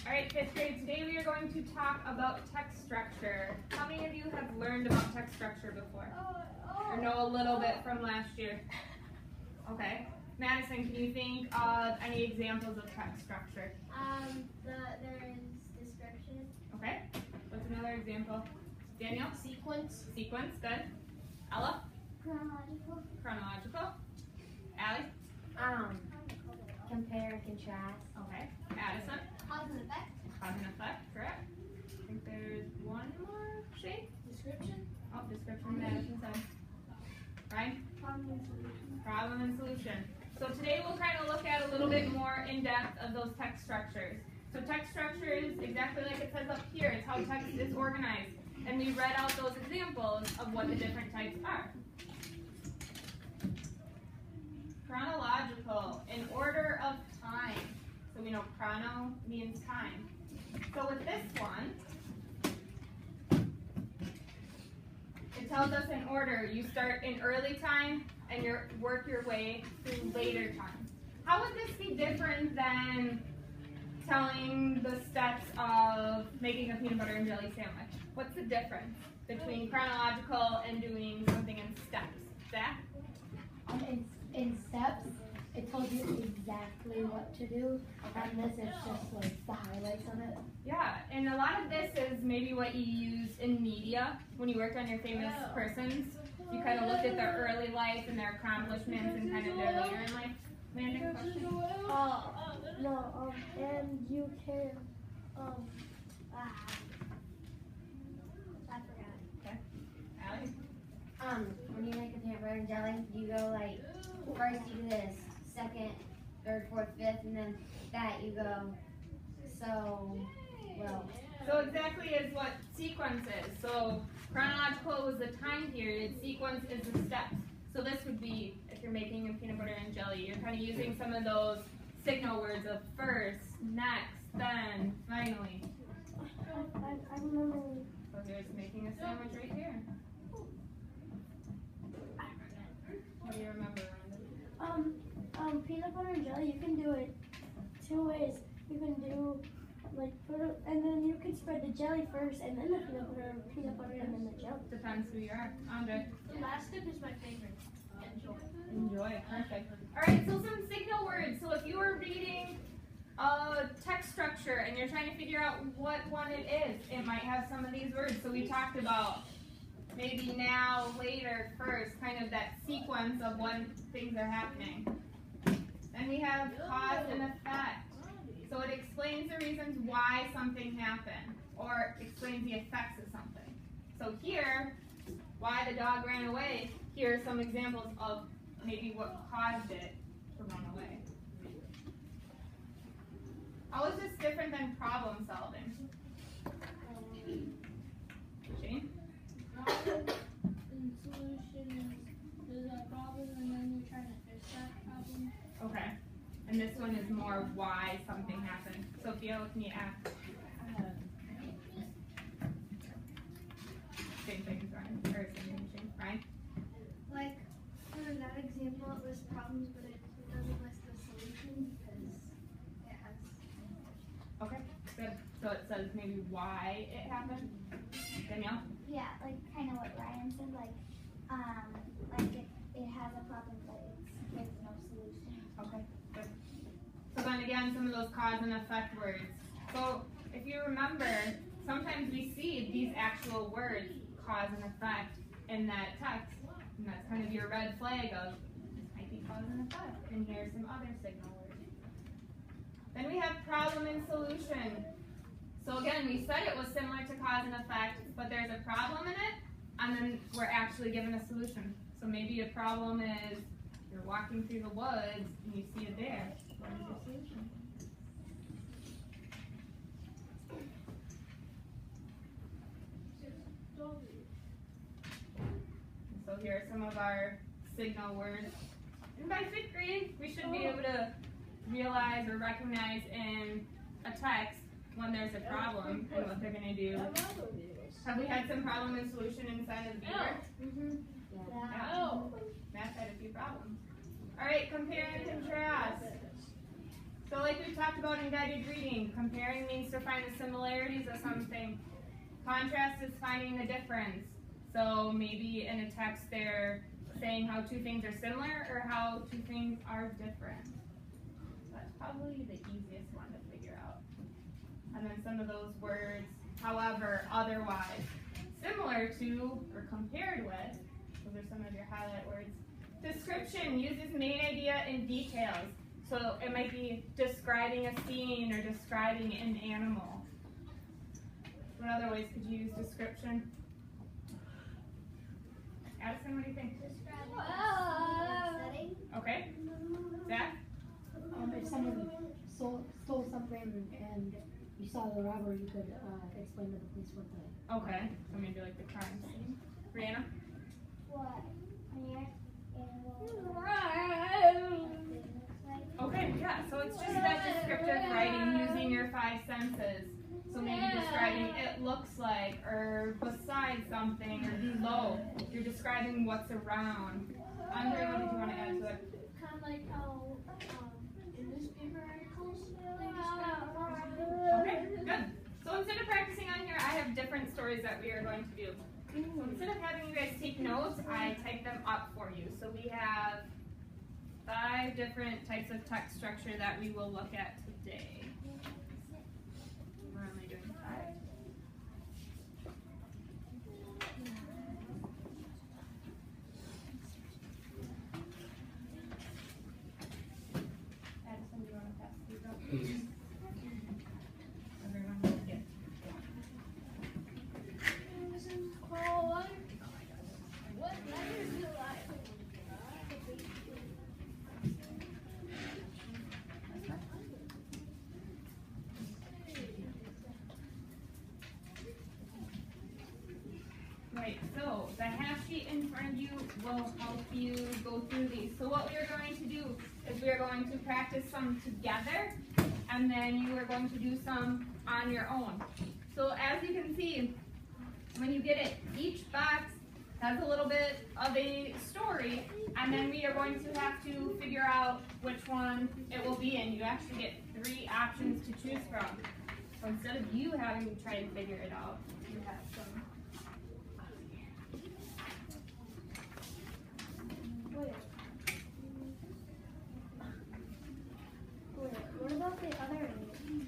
All right, 5th grade, today we are going to talk about text structure. How many of you have learned about text structure before? Or know a little bit from last year? Okay. Madison, can you think of any examples of text structure? There is description. Okay. What's another example? Daniel? Sequence. Sequence, good. Ella? Chronological. Chronological. Allie? Compare and contrast. Okay. Addison? Cause and effect. Cause and effect, correct. I think there's one more shape. Description. Oh, description, Madison said. Ryan? Problem and solution. Problem and solution. So today we'll kind of look at a little bit more in depth of those text structures. So text structure is exactly like it says up here. It's how text is organized. And we read out those examples of what the different types are. Chronological, in order of time. So we know chrono means time. So with this one, it tells us in order. You start in early time and you work your way through later time. How would this be different than telling the steps of making a peanut butter and jelly sandwich? What's the difference between chronological and doing something in steps? Zach? In steps, it told you exactly what to do, and this is just like the highlights of it. Yeah, and a lot of this is maybe what you use in media when you worked on your famous persons. You kind of looked at their early life and their accomplishments and kind of their later in life. Amanda, question? And you can, I forgot. Okay. Allie? When you make a peanut butter and jelly, you go like, first you do this, second, third, fourth, fifth, and then that you go, so exactly is what sequence is. So chronological was the time period, sequence is the steps. So this would be, if you're making a peanut butter and jelly, you're kind of using some of those signal words of first, next, then, finally. I remember. So here's making a sandwich right here. What do you remember, Rhonda? Peanut butter and jelly, you can do it 2 ways. You can do, like, and then you can spread the jelly first, and then the peanut butter, and then the jelly. Depends who you are. Andre? The last step is my favorite. Enjoy. Enjoy, perfect. Alright, so some signal words. So if you were reading a text structure and you're trying to figure out what one it is, it might have some of these words. So we talked about maybe now, later, first, kind of that sequence of when things are happening. Then we have cause and effect. So it explains the reasons why something happened, or explains the effects of something. So here, why the dog ran away, here are some examples of maybe what caused it to run away. How is this different than problem solving? Shane? Problem and solution is there's a problem and then you're trying to fix that problem. Okay. And this one is more why something happened. Sophia, what can you ask? Same thing, Ryan. Or same thing, Shane. Ryan? Like, for that example, it lists problems, but it doesn't list the solution because it has. Okay, good. So it says maybe why it happened. Danielle? Yeah, like kind of what Ryan said, like it has a problem, but there's no solution. Okay, good. So then again, some of those cause and effect words. So if you remember, sometimes we see these actual words, cause and effect, in that text. And that's kind of your red flag of, this might be cause and effect. And here's some other signal words. Then we have problem and solution. So again, we said it was similar to cause and effect, but there's a problem in it, and then we're actually given a solution. So maybe a problem is you're walking through the woods and you see a bear. What is your solution? So here are some of our signal words. And by 5th grade, we should be able to realize or recognize in a text when there's a problem and what they're going to do. Have we had some problem and solution inside of the beaver? Yeah. Math had a few problems. All right, compare and contrast. So like we talked about in guided reading, comparing means to find the similarities of something. Contrast is finding the difference. So maybe in a text they're saying how two things are similar or how two things are different. So that's probably the easiest one to figure out. And then some of those words, however, otherwise, similar to or compared with, those are some of your highlight words. Description uses main idea and details. So it might be describing a scene or describing an animal. What other ways could you use description? Addison, what do you think? Setting. Okay. Zach? If someone stole something and you saw the robber, you could explain to the police what the... Okay. So maybe like the crime scene. Brianna? What? Okay, yeah, so it's just that descriptive writing using your 5 senses. So maybe describing it looks like, or beside something, or below. You're describing what's around. Andre, what did you want to add to it? Kind of like how in newspaper articles they Okay, good. So instead of practicing on here, I have different stories that we are going to do. So instead of having you guys take notes, I type them up for you. So we have 5 different types of text structure that we will look at today. We're only doing 5. Addison, do you want to pass these up? Everyone will get. What letters do I? Right, so the half sheet in front of you will help you go through these. So what we are going to do is we are going to practice some together, and then you are going to do some on your own. So as you can see, when you get it, each box has a little bit of a story, and then we are going to have to figure out which one it will be in. You actually get 3 options to choose from. So instead of you having to try and figure it out, you have some. What about the other eight?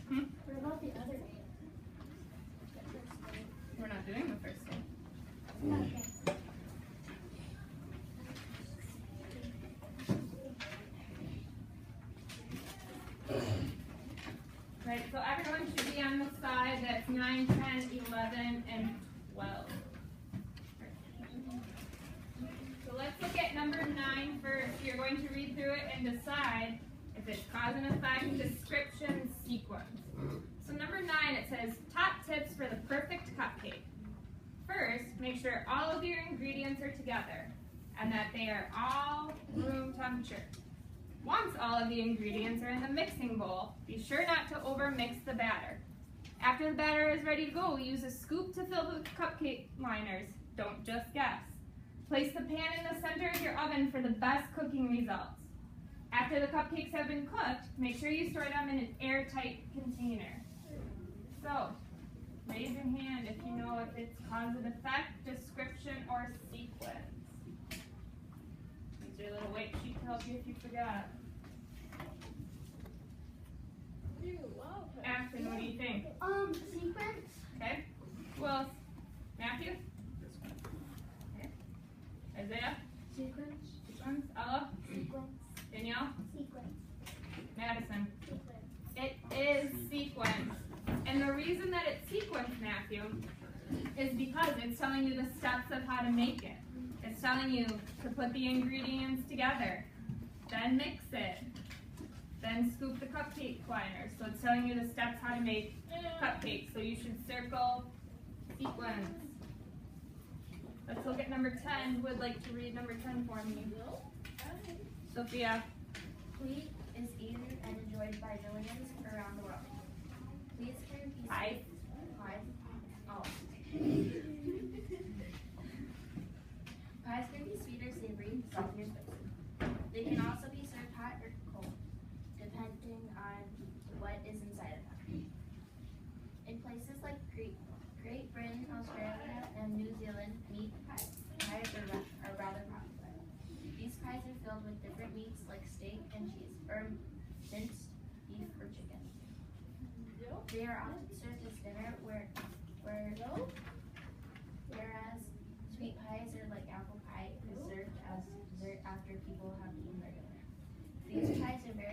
Hmm? What about the other 8? We're not doing the first thing. Okay. Right, so everyone should be on the side that's 9, 10, 11, and 12. So let's look at number 9 first. You're going to read through it and decide if it's cause and effect, description, sequence. So number 9, it says, top tips for the perfect cupcake. First, make sure all of your ingredients are together and that they are all room temperature. Once all of the ingredients are in the mixing bowl, be sure not to overmix the batter. After the batter is ready to go, use a scoop to fill the cupcake liners. Don't just guess. Place the pan in the center of your oven for the best cooking results. After the cupcakes have been cooked, make sure you store them in an airtight container. So, raise your hand if you know if it's cause and effect, description, or sequence. Use your little white sheet to help you if you forgot. Ashton, what do you think? Sequence. Okay. Who else? Matthew? Okay. Isaiah? Sequence. Sequence. Ella? Sequence. Danielle? Sequence. Madison? Sequence. It is sequence. And the reason that it's sequence, Matthew, is because it's telling you the steps of how to make it. It's telling you to put the ingredients together, then mix it, then scoop the cupcake liners. So it's telling you the steps how to make cupcakes. So you should circle sequence. Let's look at number 10. Who would like to read number 10 for me? Sophia. Wheat is eaten and enjoyed by millions around the world. Please can be Pie. Oh. Pies can be sweet or savory, salty or spicy. They can also be served hot or cold, depending on what is inside of them. like Great Britain, Australia, and New Zealand, meat pies are rather popular. These pies are filled with different meats like steak and cheese, or minced beef or chicken. They are often served as dinner, whereas sweet pies are like apple pie is served as dessert after people have